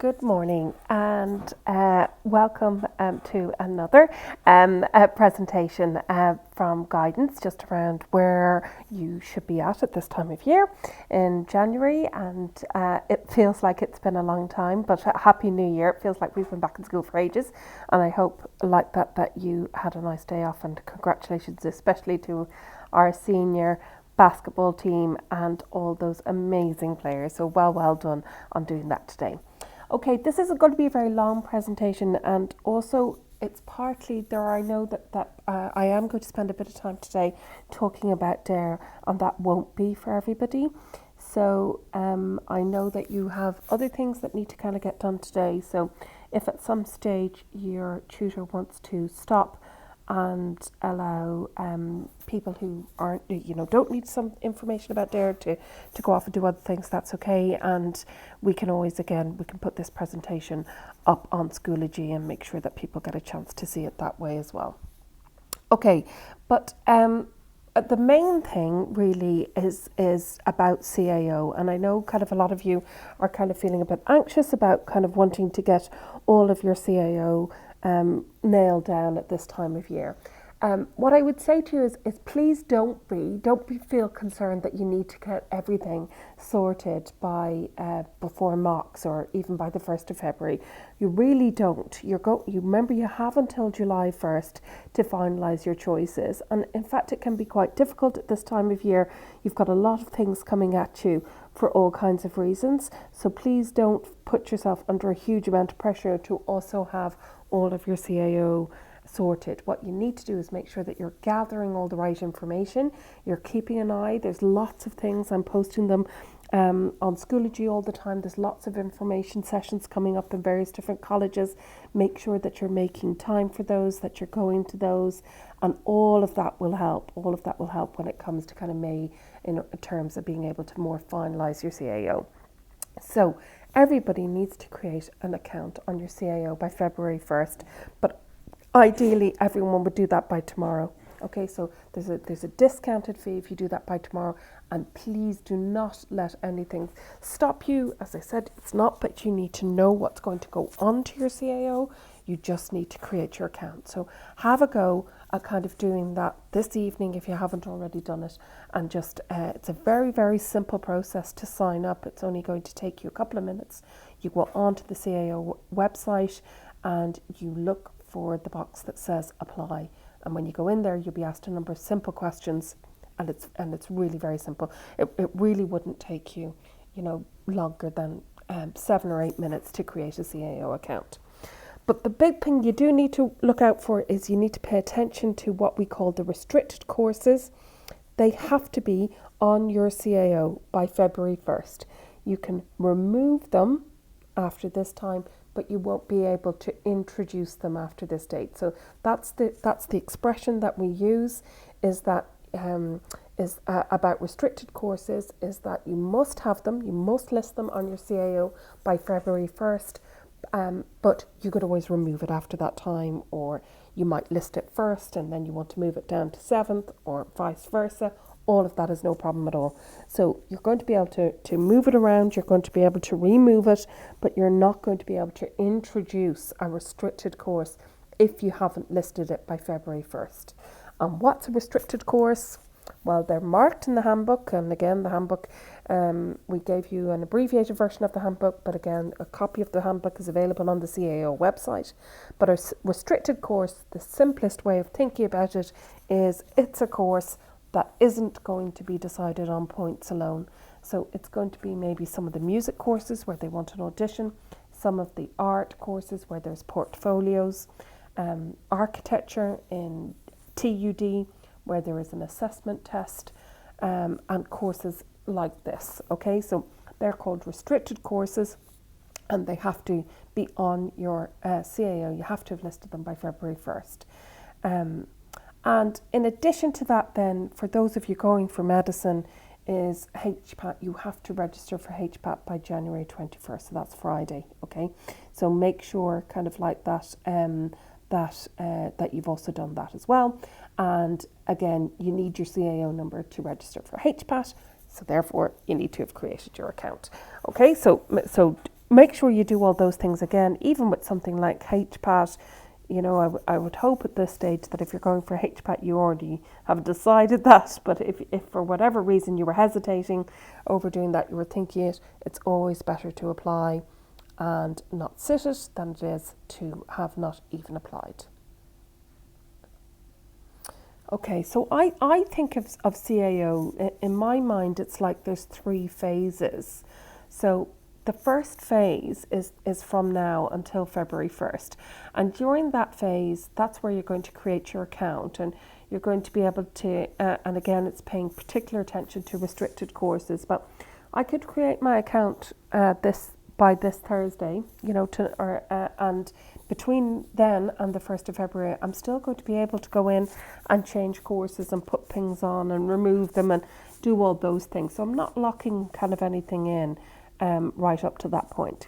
Good morning and welcome to another presentation from Guidance, just around where you should be at this time of year in January. And it feels like it's been a long time, but Happy New Year. It feels like we've been back in school for ages, and I hope like that you had a nice day off, and congratulations especially to our senior basketball team and all those amazing players. So well done on doing that today. Okay, this isn't going to be a very long presentation, and also it's partly there. I know that I am going to spend a bit of time today talking about DARE, and that won't be for everybody. So I know that you have other things that need to kind of get done today. So if at some stage your tutor wants to stop and allow people who aren't, don't need some information about DARE to go off and do other things, that's okay. And we can always, we can put this presentation up on Schoology and make sure that people get a chance to see it that way as well. Okay, but the main thing really is about CAO, and I know kind of a lot of you are kind of feeling a bit anxious about kind of wanting to get all of your CAO nailed down at this time of year. What I would say to you is please don't feel concerned that you need to get everything sorted by before mocks or even by the 1st of February. You really don't. You remember you have until July 1st to finalise your choices, and in fact it can be quite difficult at this time of year. You've got a lot of things coming at you for all kinds of reasons, so please don't put yourself under a huge amount of pressure to also have all of your CAO sorted. What you need to do is make sure that you're gathering all the right information, you're keeping an eye. There's lots of things, I'm posting them on Schoology all the time. There's lots of information sessions coming up in various different colleges. Make sure that you're making time for those, that you're going to those, and all of that will help. All of that will help when it comes to kind of May in terms of being able to more finalise your CAO. So everybody needs to create an account on your CAO by February 1st, but ideally everyone would do that by tomorrow. Okay, so there's a discounted fee if you do that by tomorrow, and please do not let anything stop you. As I said, it's not that you need to know what's going to go onto your CAO, you just need to create your account. So have a go at kind of doing that this evening if you haven't already done it, and just it's a very, very simple process to sign up. It's only going to take you a couple of minutes. You go onto the CAO website and you look for the box that says apply, and when you go in there you'll be asked a number of simple questions, and it's really very simple. It really wouldn't take you longer than 7 or 8 minutes to create a CAO account. But the big thing you do need to look out for is you need to pay attention to what we call the restricted courses. They have to be on your CAO by February 1st. You can remove them after this time, but you won't be able to introduce them after this date. So that's the expression that we use, is that about restricted courses, is that you must have them, you must list them on your CAO by February 1st, but you could always remove it after that time, or you might list it first and then you want to move it down to 7th, or vice versa. All of that is no problem at all. So you're going to be able to move it around, you're going to be able to remove it, but you're not going to be able to introduce a restricted course if you haven't listed it by February 1st. And what's a restricted course? Well, they're marked in the handbook, and again, the handbook, we gave you an abbreviated version of the handbook, but again, a copy of the handbook is available on the CAO website. But a restricted course, the simplest way of thinking about it is it's a course that isn't going to be decided on points alone. So it's going to be maybe some of the music courses where they want an audition, some of the art courses where there's portfolios, architecture in TUD where there is an assessment test, and courses like this. Okay, so they're called restricted courses, and they have to be on your CAO. You have to have listed them by February 1st. And in addition to that, then, for those of you going for medicine, is HPAT. You have to register for HPAT by January 21st, so that's Friday. Okay, so make sure kind of like that that you've also done that as well. And again, you need your CAO number to register for HPAT, so therefore you need to have created your account. Okay, so make sure you do all those things again, even with something like HPAT. I would hope at this stage that if you're going for HPAT, you already have decided that. But if for whatever reason you were hesitating over doing that, you were thinking it's always better to apply and not sit it than it is to have not even applied. Okay, so I think of CAO, in my mind, it's like there's 3 phases. So the first phase is from now until February 1st. And during that phase, that's where you're going to create your account, and you're going to be able to, and again, it's paying particular attention to restricted courses. But I could create my account by this Thursday, and between then and the 1st of February, I'm still going to be able to go in and change courses and put things on and remove them and do all those things. So I'm not locking kind of anything in right up to that point.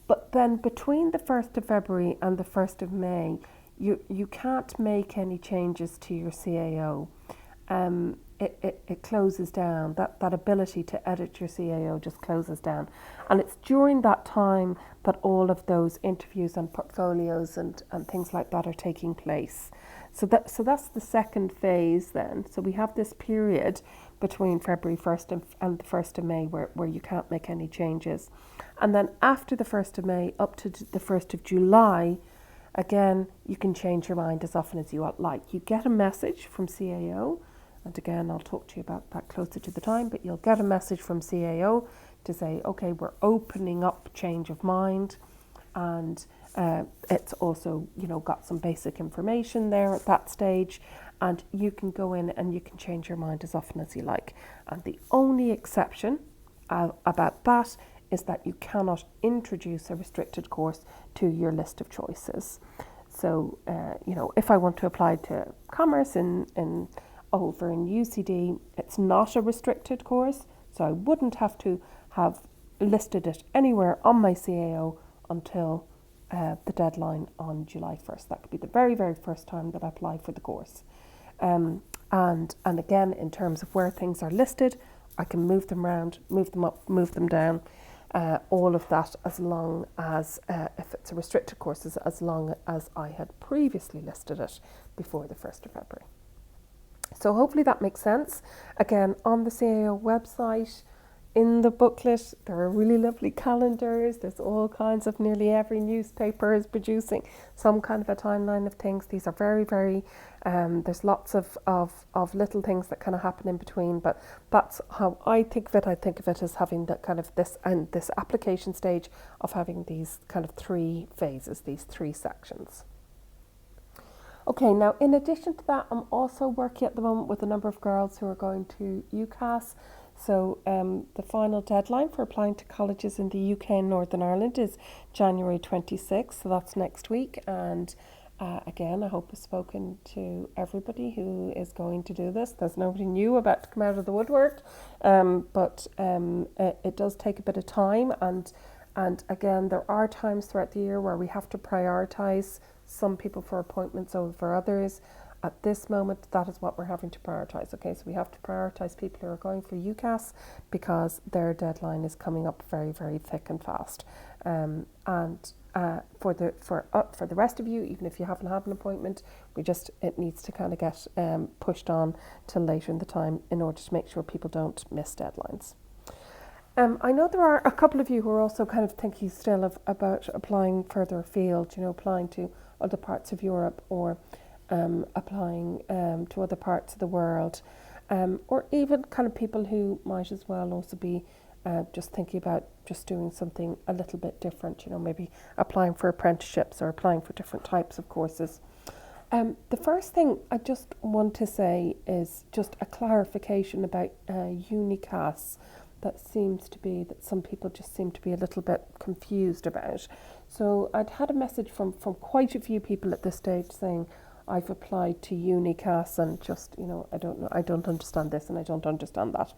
But then between the 1st of February and the 1st of May, you can't make any changes to your CAO. It closes down. That ability to edit your CAO just closes down. And it's during that time that all of those interviews and portfolios and things like that are taking place. So that's the second phase then. So we have this period between February 1st and the 1st of May where you can't make any changes. And then after the 1st of May up to the 1st of July, again, you can change your mind as often as you like. You get a message from CAO, and again, I'll talk to you about that closer to the time, but you'll get a message from CAO to say, okay, we're opening up change of mind, and it's also, got some basic information there at that stage, and you can go in and you can change your mind as often as you like. And the only exception about that is that you cannot introduce a restricted course to your list of choices. So, if I want to apply to commerce over in UCD, it's not a restricted course, so I wouldn't have to have listed it anywhere on my CAO until the deadline on July 1st. That could be the very, very first time that I apply for the course. And again, in terms of where things are listed, I can move them around, move them up, move them down, all of that, as long as, if it's a restricted course, as long as I had previously listed it before the 1st of February. So hopefully that makes sense. Again, on the CAO website, in the booklet, there are really lovely calendars. There's all kinds of, nearly every newspaper is producing some kind of a timeline of things. These are very, very, there's lots of little things that kind of happen in between, but that's how I think of it. I think of it as having that kind of this application stage of having these kind of 3 phases, these 3 sections. Okay, now in addition to that, I'm also working at the moment with a number of girls who are going to UCAS. So the final deadline for applying to colleges in the UK and Northern Ireland is January 26th, so that's next week. And again, I hope I've spoken to everybody who is going to do this. There's nobody new about to come out of the woodwork, but it does take a bit of time. And again, there are times throughout the year where we have to prioritise some people for appointments over others. At this moment, that is what we're having to prioritise. Okay, so we have to prioritise people who are going for UCAS because their deadline is coming up very, very thick and fast. And for the rest of you, even if you haven't had an appointment, it needs to kind of get pushed on till later in the time in order to make sure people don't miss deadlines. I know there are a couple of you who are also kind of thinking still about applying further afield, applying to other parts of Europe, or applying to other parts of the world, or even kind of people who might as well also be just thinking about just doing something a little bit different, maybe applying for apprenticeships or applying for different types of courses. The first thing I just want to say is just a clarification about Unicasts that some people just seem to be a little bit confused about. So I'd had a message from quite a few people at this stage saying, I've applied to Unicasts and just, I don't understand this and I don't understand that.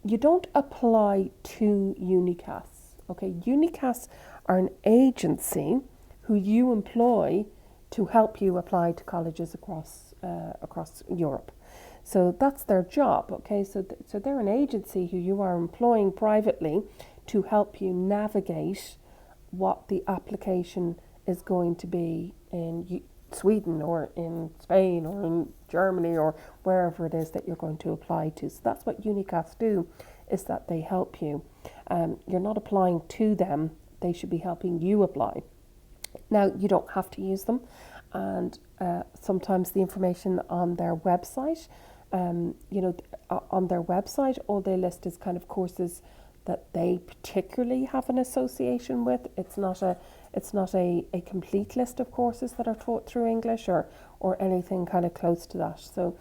You don't apply to Unicasts, okay? Unicasts are an agency who you employ to help you apply to colleges across Europe. So that's their job, okay? So they're an agency who you are employing privately to help you navigate what the application is going to be in Sweden or in Spain or in Germany or wherever it is that you're going to apply to. So that's what Unicasts do, is that they help you. You're not applying to them, they should be helping you apply. Now, you don't have to use them, and sometimes the information on their website, on their website, all they list is kind of courses that they particularly have an association with. It's not a complete list of courses that are taught through English or anything kind of close to that. So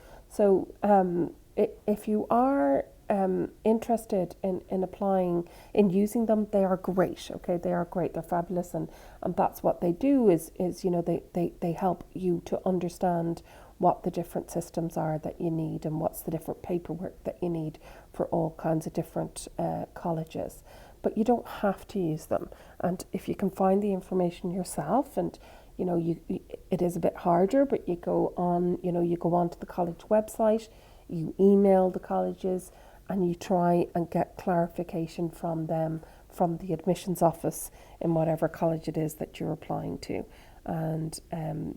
if you are interested in applying, in using them, they are great. Okay, they are great. They're fabulous, and that's what they do is they help you to understand what the different systems are that you need and what's the different paperwork that you need for all kinds of different colleges. But you don't have to use them, and if you can find the information yourself, and it is a bit harder, but you go on to the college website, you email the colleges, and you try and get clarification from them, from the admissions office in whatever college it is that you're applying to. And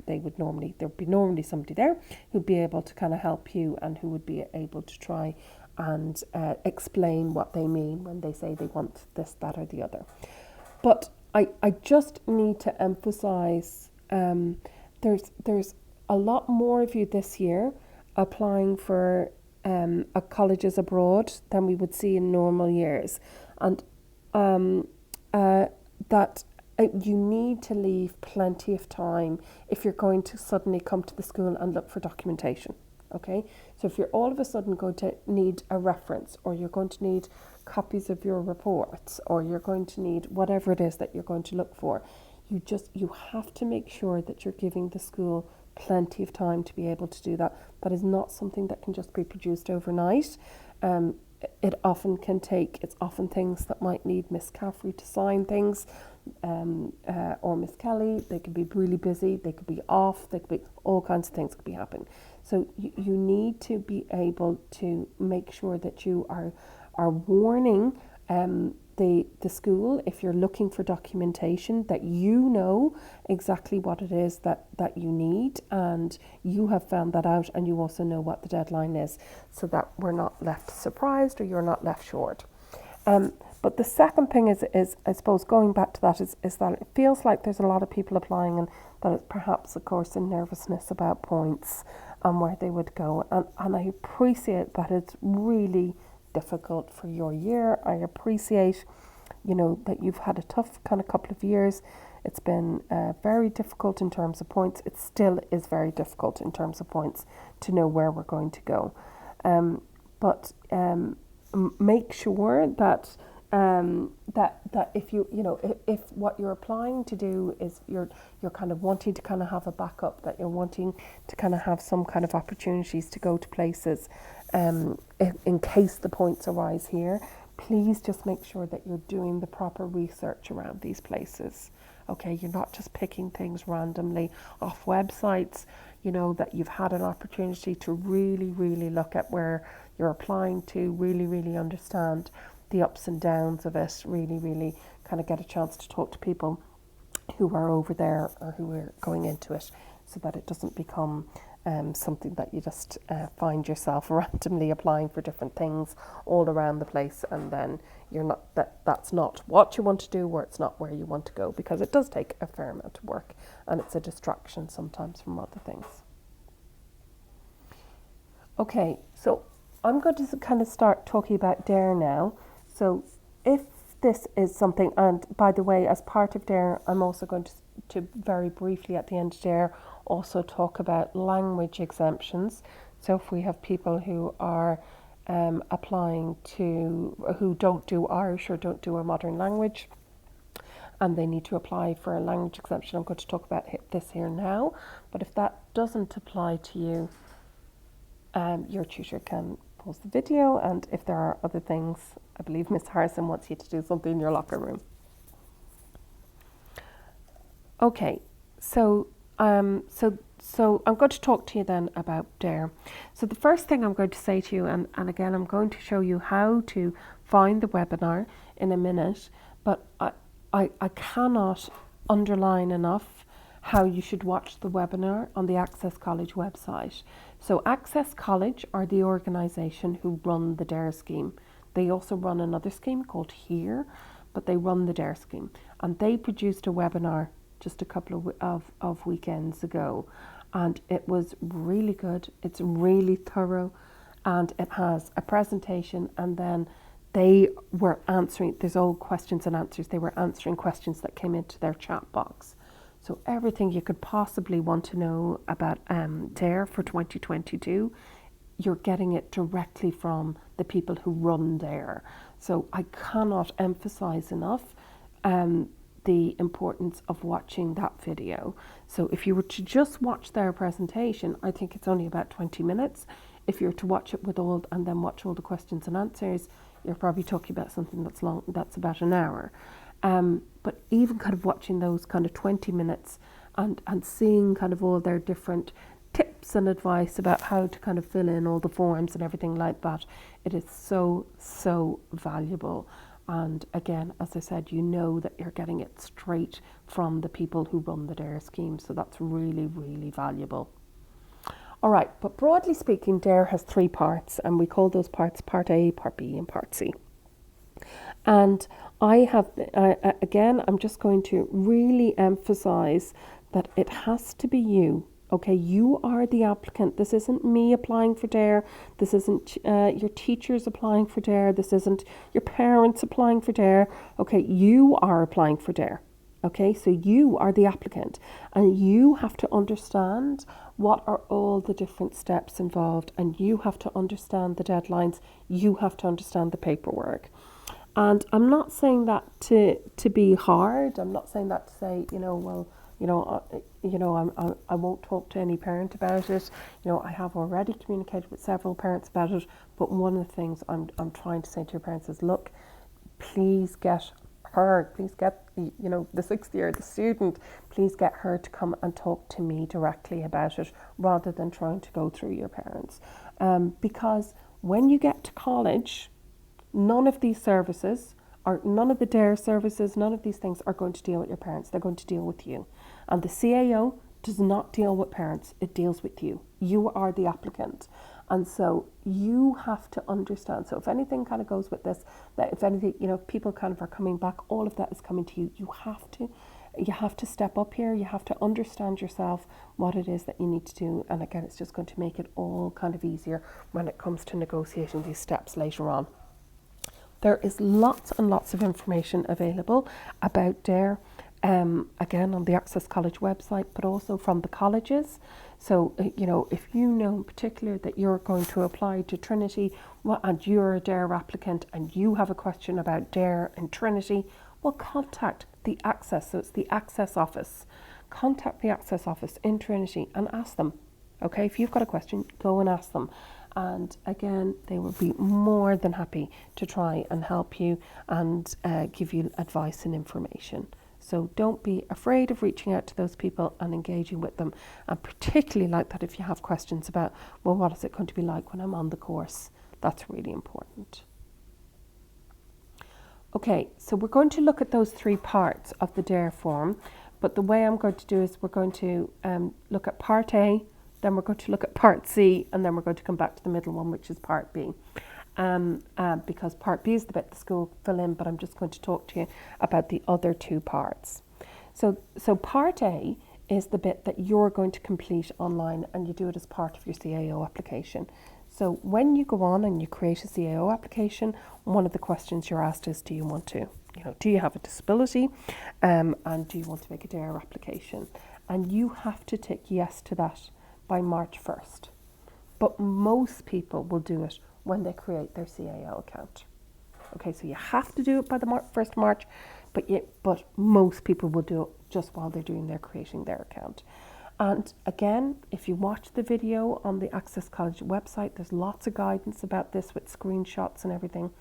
there'd be normally somebody there who'd be able to kind of help you and who would be able to try and explain what they mean when they say they want this, that or the other. But I just need to emphasize there's a lot more of you this year applying for colleges abroad than we would see in normal years, and that you need to leave plenty of time if you're going to suddenly come to the school and look for documentation. Okay, so if you're all of a sudden going to need a reference, or you're going to need copies of your reports, or you're going to need whatever it is that you're going to look for, you have to make sure that you're giving the school plenty of time to be able to do that. That is not something that can just be produced overnight. It often can take, it's often things that might need Miss Caffrey to sign things, or Miss Kelly. They could be really busy, they could be off, they could be all kinds of things could be happening. So you need to be able to make sure that you are warning the school, if you're looking for documentation, that you know exactly what it is that you need, and you have found that out, and you also know what the deadline is, so that we're not left surprised or you're not left short. But the second thing is I suppose, going back to that, is that it feels like there's a lot of people applying, and that it's perhaps, of course, a nervousness about points and where they would go. And I appreciate that it's really difficult for your year. I appreciate, that you've had a tough kind of couple of years. It's been very difficult in terms of points. It still is very difficult in terms of points to know where we're going to go. But make sure that that if if what you're applying to do is you're kind of wanting to kind of have a backup, that you're wanting to kind of have some kind of opportunities to go to places in case the points arise here, please just make sure that you're doing the proper research around these places. Okay, you're not just picking things randomly off websites, that you've had an opportunity to really, really look at where you're applying to, really, really understand the ups and downs of it, really, really kind of get a chance to talk to people who are over there or who are going into it, so that it doesn't become something that you just find yourself randomly applying for different things all around the place, and then that's not what you want to do, or it's not where you want to go, because it does take a fair amount of work, and it's a distraction sometimes from other things. Okay, so I'm going to kind of start talking about DARE now. So if this is something, and by the way, as part of DARE, I'm also going to very briefly at the end of DARE also talk about language exemptions. So if we have people who are applying who don't do Irish or don't do a modern language, and they need to apply for a language exemption, I'm going to talk about this here now. But if that doesn't apply to you, your tutor can pause the video, and if there are other things, I believe Miss Harrison wants you to do something in your locker room. Okay, so I'm going to talk to you then about DARE. So the first thing I'm going to say to you, and again I'm going to show you how to find the webinar. in a minute, but I cannot underline enough how you should watch the webinar on the Access College website. So Access College are the organisation who run the DARE scheme. They also run another scheme called HERE, but they run the DARE scheme. And they produced a webinar just a couple of weekends ago. And it was really good. It's really thorough. And it has a presentation, and then they were answering, there's all questions and answers. They were answering questions that came into their chat box. So everything you could possibly want to know about DARE for 2022, you're getting it directly from the people who run DARE. So I cannot emphasize enough the importance of watching that video. So if you were to just watch their presentation, I think it's only about 20 minutes. If you're to watch it with all and then watch all the questions and answers, you're probably talking about something that's long, that's about an hour. But even kind of watching those kind of 20 minutes and seeing kind of all their different tips and advice about how to kind of fill in all the forms and everything like that, it is so valuable. And again, as I said, you know that you're getting it straight from the people who run the DARE scheme. So that's really valuable. All right, but broadly speaking, DARE has 3 parts, and we call those parts Part A, Part B, and Part C. And I have, again, I'm just going to really emphasize that it has to be you. Okay, you are the applicant. This isn't me applying for DARE. This isn't your teachers applying for DARE. This isn't your parents applying for DARE. Okay, you are applying for DARE. Okay, so you are the applicant, and you have to understand what are all the different steps involved, and you have to understand the deadlines. You have to understand the paperwork. And I'm not saying that to be hard. I'm not saying that to say, I won't talk to any parent about it. I have already communicated with several parents about it. But one of the things I'm trying to say to your parents is, look, please get her, please get the 6th year, the student, please get her to come and talk to me directly about it rather than trying to go through your parents. Because when you get to college, none of these services, or none of the DARE services, none of these things are going to deal with your parents. They're going to deal with you. And the CAO does not deal with parents. It deals with you. You are the applicant. And so you have to understand. So if anything kind of goes with this, that if anything, if people kind of are coming back, all of that is coming to you. You have to step up here. You have to understand yourself, what it is that you need to do. And again, it's just going to make it all kind of easier when it comes to negotiating these steps later on. There is lots and lots of information available about DARE, again on the Access College website, but also from the colleges. So, if you know in particular that you're going to apply to Trinity and you're a DARE applicant and you have a question about DARE in Trinity, well, contact the Access. So it's the Access office. Contact the Access office in Trinity and ask them. Okay, if you've got a question, go and ask them. And again, they will be more than happy to try and help you and give you advice and information. So don't be afraid of reaching out to those people and engaging with them. And particularly like that if you have questions about, well, what is it going to be like when I'm on the course? That's really important. Okay, so we're going to look at those 3 parts of the DARE form. But the way I'm going to do is we're going to look at Part A, then we're going to look at Part C, and then we're going to come back to the middle one, which is Part B. Because Part B is the bit the school fill in, but I'm just going to talk to you about the other 2 parts. So Part A is the bit that you're going to complete online, and you do it as part of your CAO application. So when you go on and you create a CAO application, one of the questions you're asked is, do you have a disability, and do you want to make a DARE application? And you have to tick yes to that by March 1st. But most people will do it when they create their CAO account. Okay, so you have to do it by the 1st of March, but most people will do it just while they're creating their account. And again, if you watch the video on the Access College website, there's lots of guidance about this with screenshots and everything.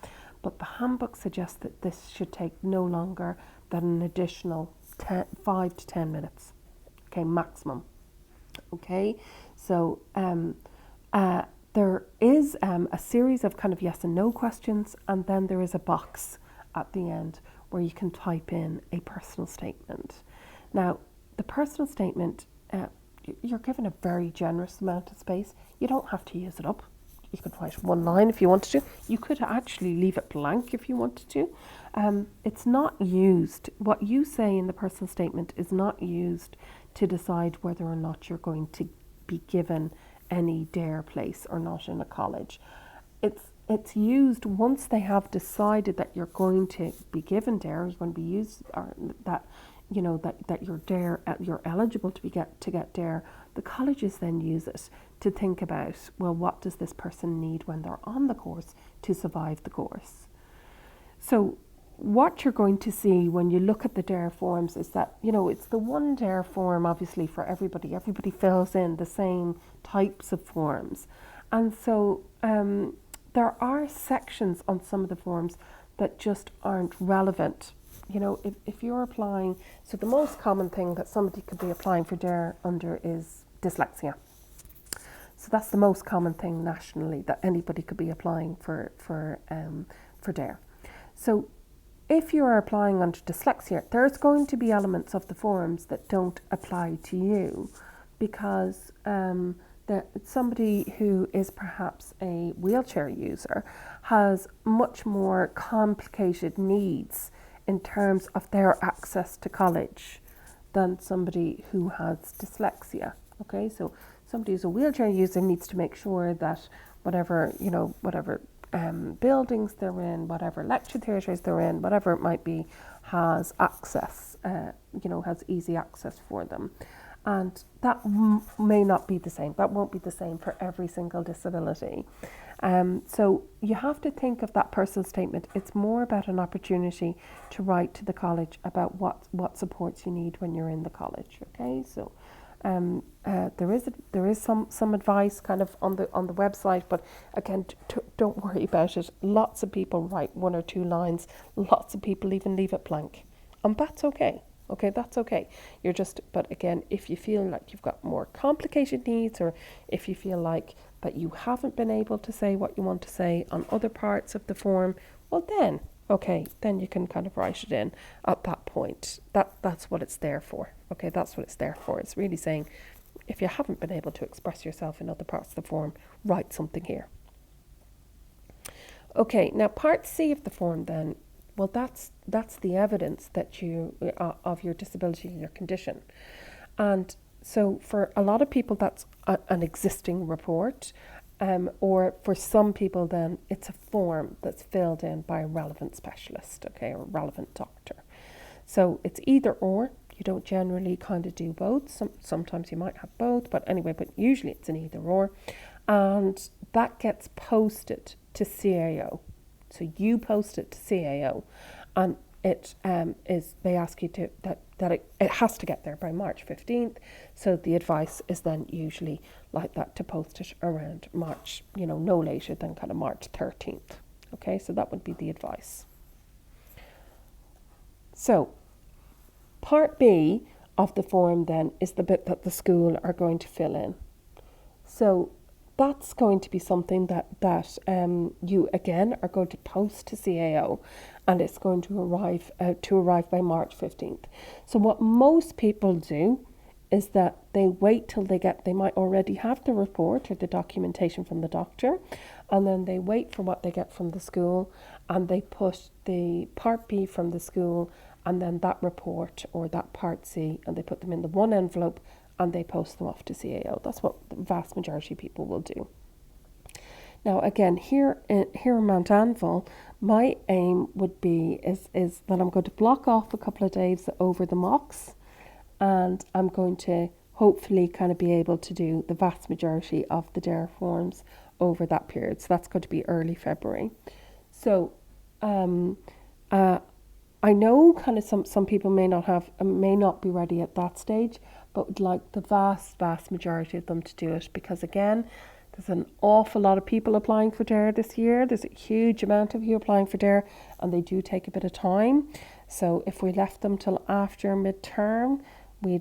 But the handbook suggests that this should take no longer than an additional 5 to 10 minutes. Okay, maximum. Okay, so there is a series of kind of yes and no questions, and then there is a box at the end where you can type in a personal statement. Now, the personal statement, you're given a very generous amount of space. You don't have to use it up. You could write one line if you wanted to. You could actually leave it blank if you wanted to. It's not used. What you say in the personal statement is not used to decide whether or not you're going to be given any DARE place or not in a college. It's used once they have decided that you're going to be given DARE, is going to be used, or that that you're DARE, you're eligible to get DARE. The colleges then use it to think about, well, what does this person need when they're on the course to survive the course? So what you're going to see when you look at the DARE forms is that, it's the one DARE form, obviously, for everybody. Everybody fills in the same types of forms. And so there are sections on some of the forms that just aren't relevant. If you're applying, so the most common thing that somebody could be applying for DARE under is dyslexia. So that's the most common thing nationally that anybody could be applying for DARE. So if you are applying under dyslexia, there's going to be elements of the forms that don't apply to you, because somebody who is perhaps a wheelchair user has much more complicated needs in terms of their access to college than somebody who has dyslexia. Okay, so somebody who's a wheelchair user needs to make sure that whatever buildings they're in, whatever lecture theatres they're in, whatever it might be, has access, has easy access for them. And that may not be the same. That won't be the same for every single disability. So you have to think of that personal statement. It's more about an opportunity to write to the college about what supports you need when you're in the college. Okay, so there is some advice kind of on the website, but again, don't worry about it. Lots of people write 1 or 2 lines. Lots of people even leave it blank, and that's okay. Okay, that's okay. But again, if you feel like you've got more complicated needs, or if you feel like that you haven't been able to say what you want to say on other parts of the form, well then you can kind of write it in at that point. That's what it's there for. Okay, that's what it's there for. It's really saying, if you haven't been able to express yourself in other parts of the form, write something here. Okay, now part C of the form then, well, that's the evidence that you of your disability and your condition. And so for a lot of people, that's an existing report, or for some people then it's a form that's filled in by a relevant specialist, okay, or a relevant doctor. So it's either or. You don't generally kind of do both. Sometimes you might have both, but usually it's an either or. And that gets posted to CAO. So you post it to CAO, and it they ask you that it has to get there by March 15th. So the advice is then usually like that, to post it around March, no later than kind of March 13th. Okay, so that would be the advice. So part B of the form then is the bit that the school are going to fill in. So that's going to be something that you again are going to post to CAO, and it's going to arrive by March 15th. So what most people do is that they wait till they might already have the report or the documentation from the doctor, and then they wait for what they get from the school, and they put the part B from the school and then that report or that part C, and they put them in the one envelope and they post them off to CAO. That's what the vast majority of people will do. Now again, here in Mount Anville, my aim would be is that I'm going to block off a couple of days over the mocks, and I'm going to hopefully kind of be able to do the vast majority of the DARE forms over that period. So that's going to be early February. So I know kind of some people may not be ready at that stage, but would like the vast majority of them to do it, because again, there's an awful lot of people applying for DARE this year. There's a huge amount of you applying for DARE, and they do take a bit of time. So if we left them till after midterm, we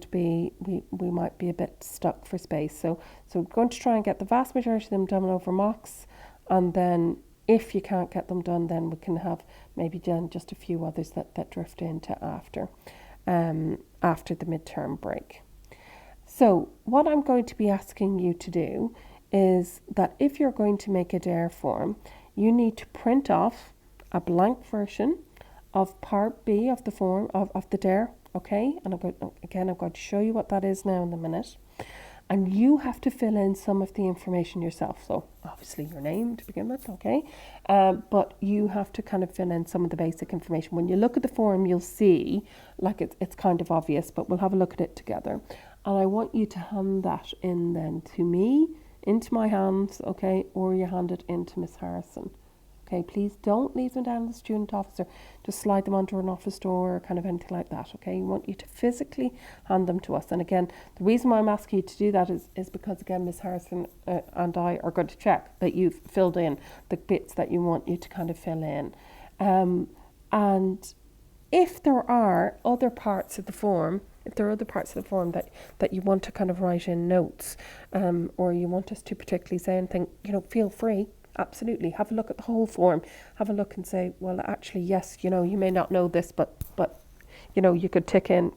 might be a bit stuck for space. So we're going to try and get the vast majority of them done over mocks, and then If you can't get them done, then we can have maybe done just a few others that drift into after the midterm break. So what I'm going to be asking you to do is that if you're going to make a DARE form, you need to print off a blank version of part B of the form of the DARE, okay? And I'm going to show you what that is now in a minute. And you have to fill in some of the information yourself. So obviously your name to begin with, okay? But you have to kind of fill in some of the basic information. When you look at the form, you'll see, like it's kind of obvious, but we'll have a look at it together. And I want you to hand that in then to me, into my hands, okay? Or you hand it into Miss Harrison. Okay, please don't leave them down to the student officer. Just slide them onto an office door or kind of anything like that, okay? We want you to physically hand them to us. And again, the reason why I'm asking you to do that is because, again, Miss Harrison and I are going to check that you've filled in the bits that you want you to kind of fill in. And if there are other parts of the form, that you want to kind of write in notes, or you want us to particularly say anything, feel free. Absolutely. Have a look at the whole form. Have a look and say, well, actually, yes, you may not know this, but you could tick in.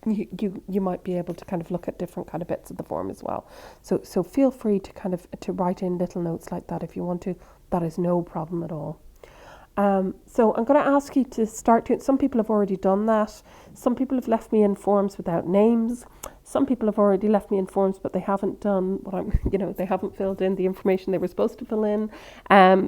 You might be able to kind of look at different kind of bits of the form as well. So feel free to kind of to write in little notes like that if you want to. That is no problem at all. So I'm going to ask you to start doing. Some people have already done that. Some people have left me in forms without names. Some people have already left me in forms, but they haven't done they haven't filled in the information they were supposed to fill in.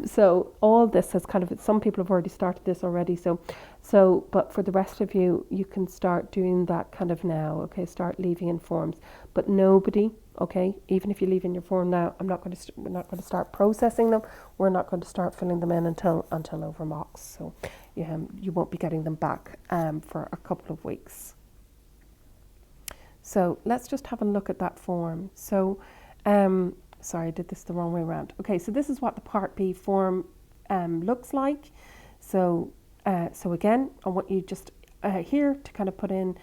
So all this has kind of, some people have already started this already. So, but for the rest of you, you can start doing that kind of now. Okay, start leaving in forms, but nobody. Okay, even if you leave in your form now, we're not going to start processing them. We're not going to start filling them in until over mocks. So you won't be getting them back for a couple of weeks. So let's just have a look at that form. So, sorry, I did this the wrong way around. Okay, so this is what the Part B form looks like. So again, I want you just here to kind of put in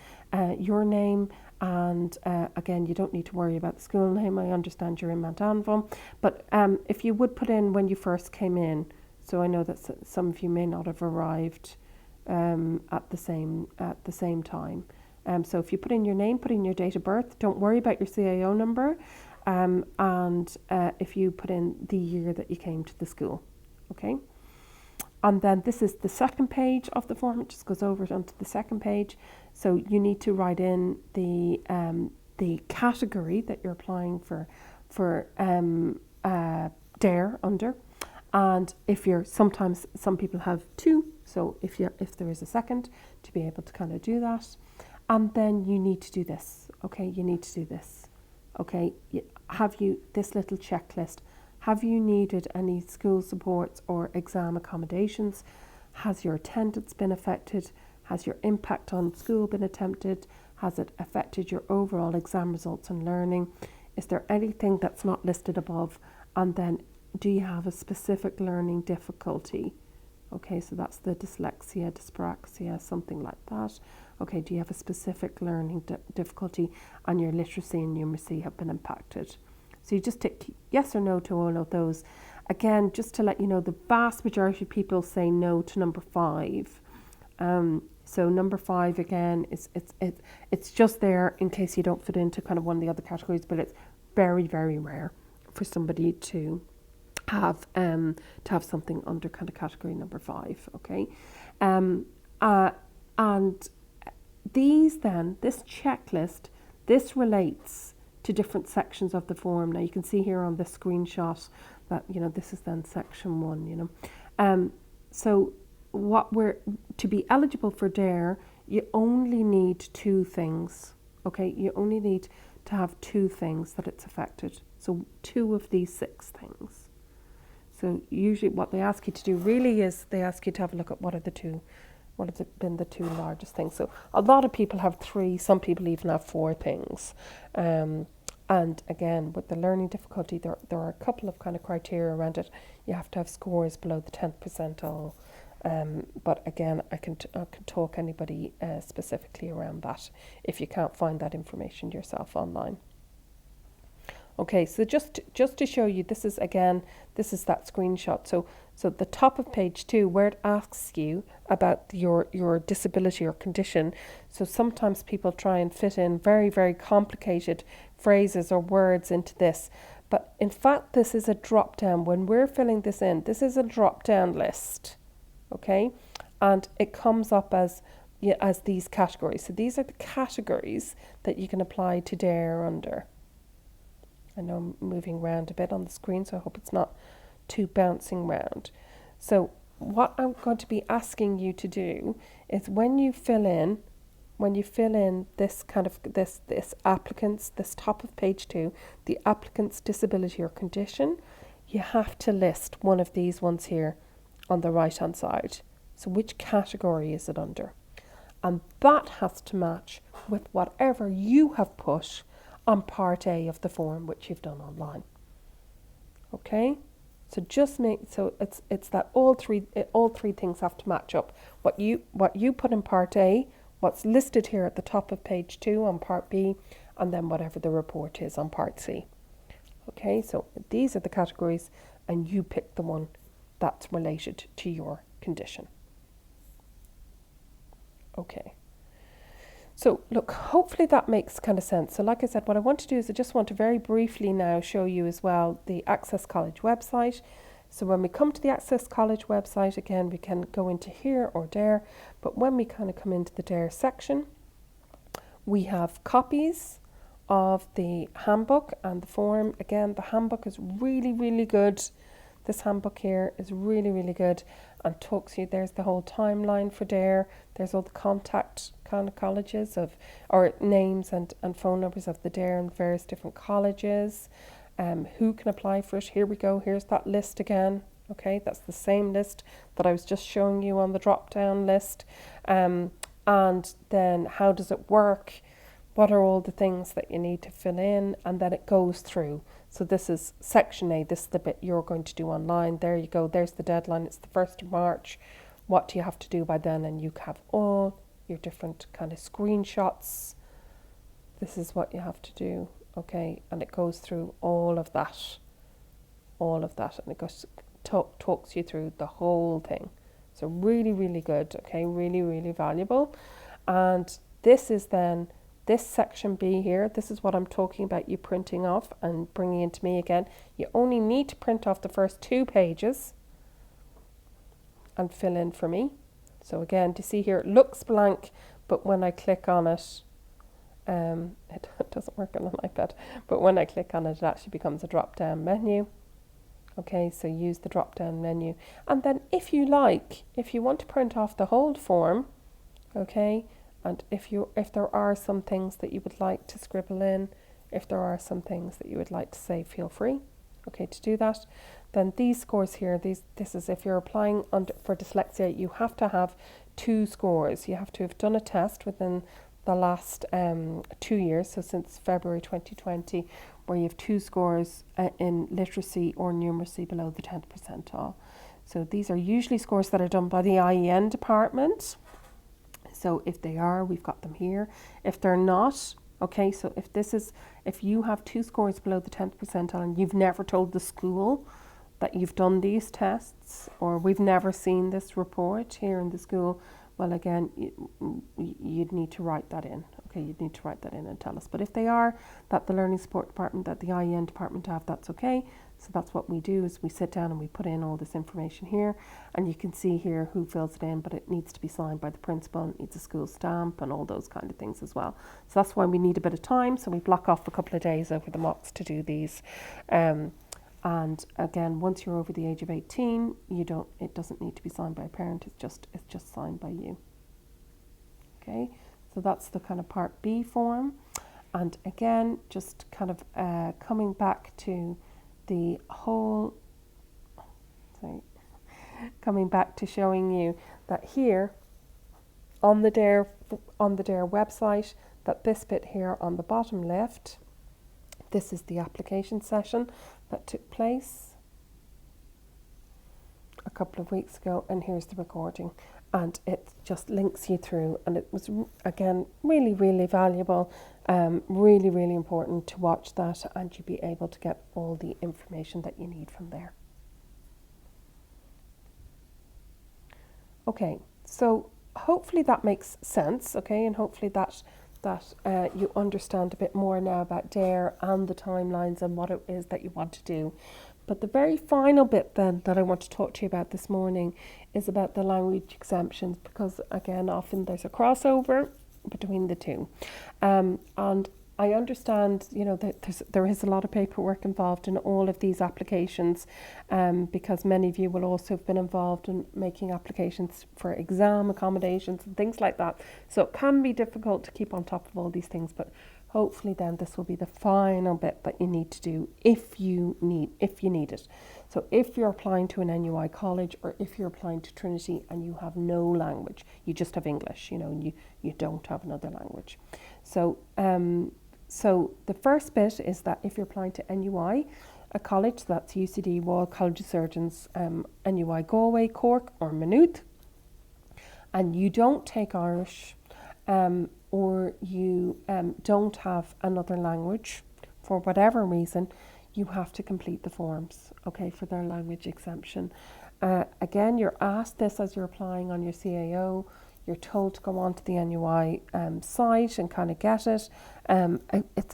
your name. And again, you don't need to worry about the school name. I understand you're in Mount Anvil. But if you would put in when you first came in, so I know that some of you may not have arrived at the same time. So if you put in your name, put in your date of birth, don't worry about your CAO number. And if you put in the year that you came to the school, okay? And then this is the second page of the form. It just goes over onto the second page. So you need to write in the category that you're applying for DARE under. And if sometimes some people have two. So if there is a second, to be able to kind of do that. And then you need to do this, okay? You need to do this, okay? Have you this little checklist? Have you needed any school supports or exam accommodations? Has your attendance been affected? Has your impact on school been attempted? Has it affected your overall exam results and learning? Is there anything that's not listed above? And then, do you have a specific learning difficulty? Okay, so that's the dyslexia, dyspraxia, something like that. Okay, do you have a specific learning difficulty and your literacy and numeracy have been impacted? So you just tick yes or no to all of those. Again, just to let you know, the vast majority of people say no to number 5. So number 5 again it's just there in case you don't fit into kind of one of the other categories, but it's very, very rare for somebody to have something under kind of category number 5. Okay, and this checklist, this relates to different sections of the form. Now you can see here on this screenshot that this is then section 1. So to be eligible for DARE, you only need 2 things. Okay, you only need to have 2 things that it's affected. So 2 of these 6 things. So usually what they ask you to do really is they ask you to have a look at what have been the 2 largest things. So a lot of people have 3, some people even have 4 things. And again, with the learning difficulty, there are a couple of kind of criteria around it. You have to have scores below the 10th percentile. But again, I can talk anybody specifically around that if you can't find that information yourself online. Okay, so just to show you, this is that screenshot. So the top of page 2, where it asks you about your disability or condition. So sometimes people try and fit in very, very complicated phrases or words into this. But in fact, this is a drop down. When we're filling this in, this is a drop down list. Okay, and it comes up as these categories. So these are the categories that you can apply to DARE under. I know I'm moving around a bit on the screen, so I hope it's not too bouncing round. So what I'm going to be asking you to do is when you fill in this kind of this applicant's, this top of page 2, the applicant's disability or condition, you have to list one of these ones here on the right hand side. So which category is it under? And that has to match with whatever you have put on part A of the form, which you've done online. Okay, so it's that all three things have to match up. What you put in part A, what's listed here at the top of page 2 on part B, and then whatever the report is on part C. Okay, so these are the categories, and you pick the one that's related to your condition. Okay. So look, hopefully that makes kind of sense. So like I said, what I want to do is I just want to very briefly now show you as well the Access College website. So when we come to the Access College website, again, we can go into here or there, but when we kind of come into the DARE section, we have copies of the handbook and the form. Again, the handbook is really, really good. This handbook here is really, really good and talks you, there's the whole timeline for DARE. There's all the contact kind of colleges or names and phone numbers of the DARE and various different colleges. Who can apply for it? Here we go. Here's that list again. Okay, that's the same list that I was just showing you on the drop-down list. And then how does it work? What are all the things that you need to fill in? And then it goes through. So this is section A. This is the bit you're going to do online. There you go. There's the deadline. It's the 1st of March. What do you have to do by then? And you have all your different kind of screenshots. This is what you have to do. Okay, and it goes through all of that, and it goes talks you through the whole thing. So really, really good. Okay, really, really valuable. And this is then this section B here. This is what I'm talking about. You printing off and bringing into me again. You only need to print off the first 2 pages and fill in for me. So again, to see here, it looks blank, but when I click on it. It doesn't work on an iPad, but when I click on it, it actually becomes a drop-down menu. Okay, so use the drop-down menu, and then if you want to print off the whole form, okay, and if there are some things that you would like to scribble in, if there are some things that you would like to say, feel free, okay, to do that. Then these scores here, this is if you're applying for dyslexia, you have to have 2 scores. You have to have done a test within the last 2 years, so since February 2020, where you have 2 scores in literacy or numeracy below the 10th percentile. So these are usually scores that are done by the IEN department. So if they are, we've got them here. If they're not, okay, so if you have 2 scores below the 10th percentile and you've never told the school that you've done these tests, or we've never seen this report here in the school, well, again, you'd need to write that in. Okay, you'd need to write that in and tell us. But if they are, that the Learning Support Department, that the IEN department have, that's okay. So that's what we do, is we sit down and we put in all this information here. And you can see here who fills it in, but it needs to be signed by the principal. It needs a school stamp and all those kind of things as well. So that's why we need a bit of time. So we block off a couple of days over the mocks to do these. And again, once you're over the age of 18, it doesn't need to be signed by a parent. It's just signed by you. Okay, so that's the kind of part B form. And again, just kind of coming back to the whole, coming back to showing you that here on the DARE website, that this bit here on the bottom left, this is the application session that took place a couple of weeks ago, and here's the recording. and it just links you through. And it was, again, really, really valuable, really, really important to watch that, and you'll be able to get all the information that you need from there. Okay, so hopefully that makes sense, okay, and hopefully that you understand a bit more now about DARE and the timelines and what it is that you want to do. But the very final bit then that I want to talk to you about this morning is about the language exemptions, because again, often there's a crossover between the two. And I understand, that there is a lot of paperwork involved in all of these applications, because many of you will also have been involved in making applications for exam accommodations and things like that. So it can be difficult to keep on top of all these things, but hopefully then this will be the final bit that you need to do if you need it. So if you're applying to an NUI college, or if you're applying to Trinity and you have no language, you just have English, and you don't have another language. So the first bit is that if you're applying to NUI, a college, that's UCD, Royal College of Surgeons, NUI Galway, Cork or Maynooth, and you don't take Irish, or you don't have another language for whatever reason, you have to complete the forms, okay, for their language exemption. Again, you're asked this as you're applying on your CAO. You're told to go onto the NUI site and kind of get it.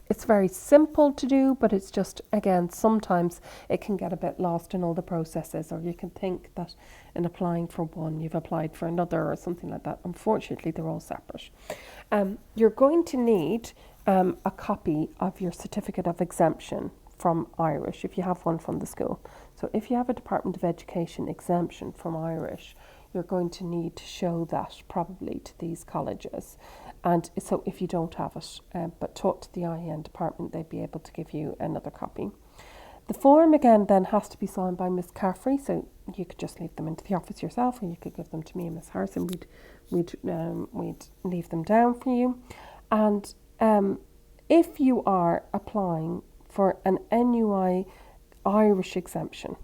It's very simple to do, but it's just, again, sometimes it can get a bit lost in all the processes, or you can think that in applying for one, you've applied for another or something like that. Unfortunately, they're all separate. You're going to need a copy of your certificate of exemption from Irish, if you have one from the school. So if you have a Department of Education exemption from Irish, you're going to need to show that probably to these colleges. And so if you don't have it, but talk to the IEN department, they'd be able to give you another copy. The form again then has to be signed by Miss Caffrey, so you could just leave them into the office yourself, or you could give them to me and Miss Harrison. We'd leave them down for you. And if you are applying for an NUI Irish exemption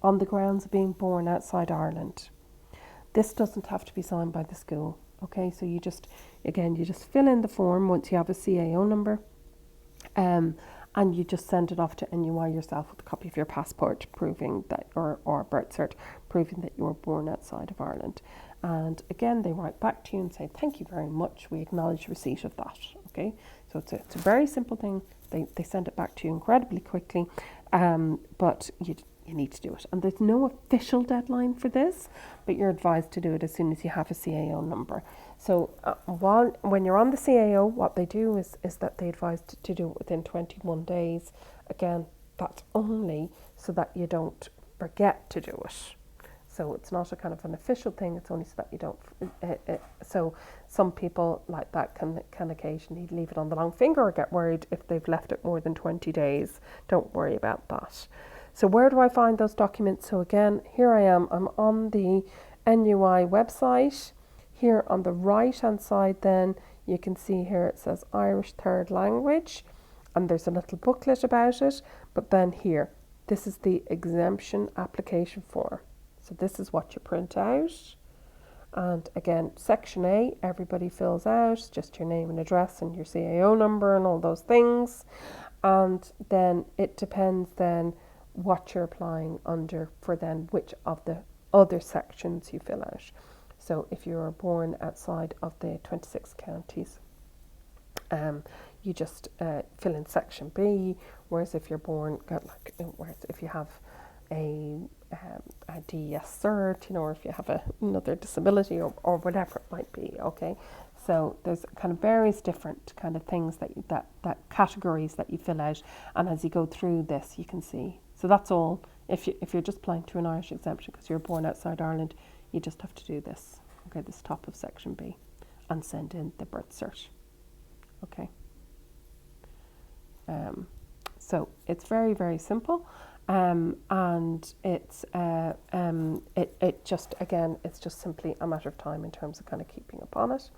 on the grounds of being born outside Ireland, this doesn't have to be signed by the school, okay? So you just fill in the form once you have a CAO number, and you just send it off to NUI yourself with a copy of your passport proving that, or birth cert proving that you were born outside of Ireland. And again, they write back to you and say, thank you very much, we acknowledge receipt of that, okay? So it's a very simple thing. They send it back to you incredibly quickly, but you need to do it. And there's no official deadline for this, but you're advised to do it as soon as you have a CAO number. So when you're on the CAO, what they do is that they advise to do it within 21 days. Again, that's only so that you don't forget to do it. So it's not a kind of an official thing, it's only so that you don't, so some people like that can occasionally leave it on the long finger or get worried if they've left it more than 20 days. Don't worry about that. So where do I find those documents? So again, here I am, I'm on the NUI website. Here on the right hand side then, you can see here it says Irish Third Language, and there's a little booklet about it, but then here, this is the exemption application form. So this is what you print out. And again, section A, everybody fills out, just your name and address and your CAO number and all those things. And then it depends then what you're applying under for then which of the other sections you fill out. So if you are born outside of the 26 counties, you just fill in section B, whereas if you're born, if you have a DES cert, or if you have another disability or whatever it might be, okay? So there's kind of various different kind of things that categories that you fill out, and as you go through this, you can see. So that's all. If you're just applying to an Irish exemption because you're born outside Ireland, you just have to do this, okay, this top of section B, and send in the birth cert, okay? So it's very, very simple. And it's it just, again, it's just simply a matter of time in terms of kind of keeping up on it.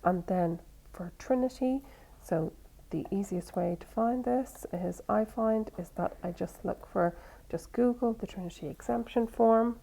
And then for Trinity, so the easiest way to find this is that I just Google the Trinity exemption form.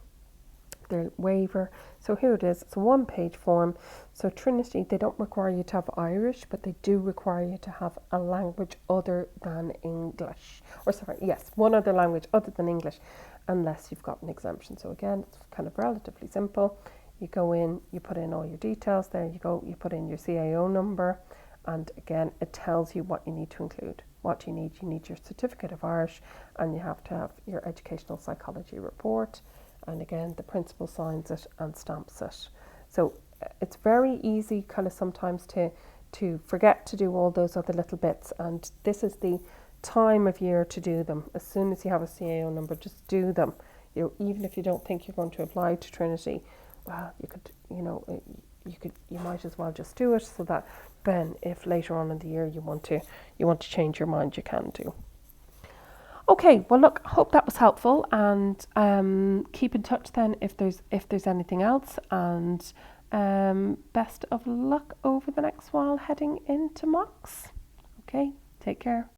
their waiver. So here it is. It's a 1-page form. So Trinity, they don't require you to have Irish, but they do require you to have a language other than English. Or sorry, yes, one other language other than English, unless you've got an exemption. So again, it's kind of relatively simple. You go in, you put in all your details. There you go. You put in your CAO number. And again, it tells you what you need to include. What you need your certificate of Irish, and you have to have your educational psychology report. And again, the principal signs it and stamps it. So it's very easy kind of sometimes to forget to do all those other little bits. And this is the time of year to do them. As soon as you have a CAO number, just do them. You know, even if you don't think you're going to apply to Trinity, well, you could, you might as well just do it, so that then if later on in the year you want to change your mind, you can do. Okay, well look, hope that was helpful, and keep in touch then if there's anything else, and best of luck over the next while heading into mocks. Okay, take care.